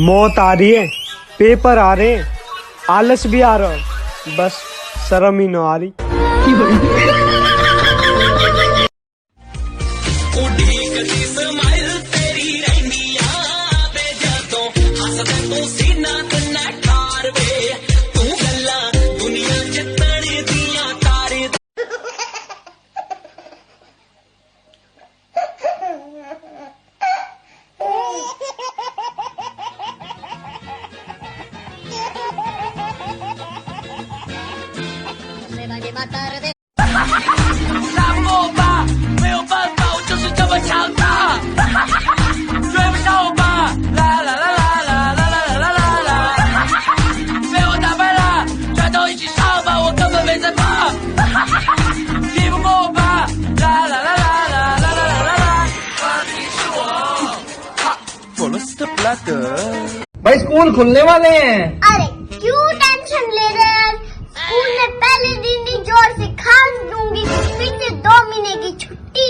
मौत आ रही है, पेपर आ रहे हैं, आलस भी आ रहा है, बस शर्म ही ना आ रही। भाई स्कूल खुलने वाले हैं। अरे क्यों टेंशन ले रहे हैं? स्कूल में पहले दिन ही जोर से खान दूंगी, फिर से 2 महीने की छुट्टी।